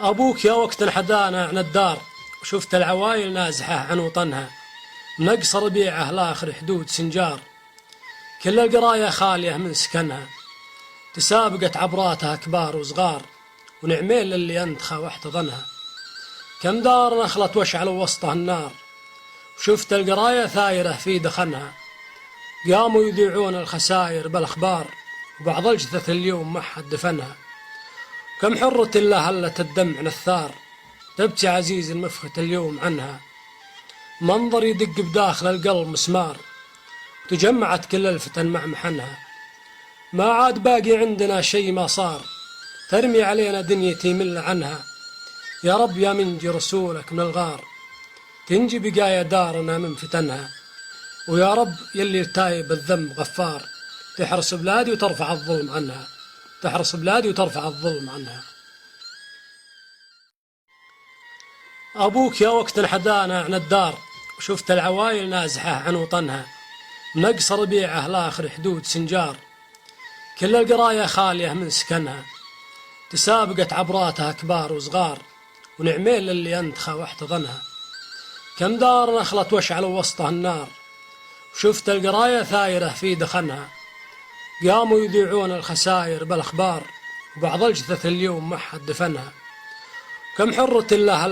أبوك يا وقت انحدانا عن الدار، وشفت العوايل نازحة عن وطنها، من أقصى ربيعه لآخر حدود سنجار، كل القراية خالية من سكنها، تسابقت عبراتها كبار وصغار، ونعمين للي أنتخى واحتضنها. كم دار نخلت واشعل وسطها النار، وشفت القراية ثايرة في دخنها، قاموا يذيعون الخسائر بالأخبار، وبعض الجثث اليوم ما حد دفنها. كم حرة الله هلت الدمع نثار، تبكي عزيز المفخت اليوم عنها، منظر يدق بداخل القلب مسمار، تجمعت كل الفتن مع محنها. ما عاد باقي عندنا شي ما صار، ترمي علينا دنيتي من عنها. يا رب يا منجي رسولك من الغار، تنجي بقايا دارنا من فتنها. ويا رب يلي تايب الذنب غفار، تحرس بلادي وترفع الظلم عنها، تحرس بلادي وترفع الظلم عنها. أبوك يا وقت انحدانا عن الدار، وشفت العوايل نازحة عن وطنها، من أقصى ربيعه لآخر حدود سنجار، كل القراية خالية من سكنها، تسابقت عبراتها كبار وصغار، ونعمين للي أنتخى واحتضنها. كم دار نخلت واشعل وسطها النار، وشفت القراية ثايرة في دخنها، قاموا يذيعون الخسائر بالأخبار، وبعض الجثث اليوم ما حد دفنها. كم حرة الله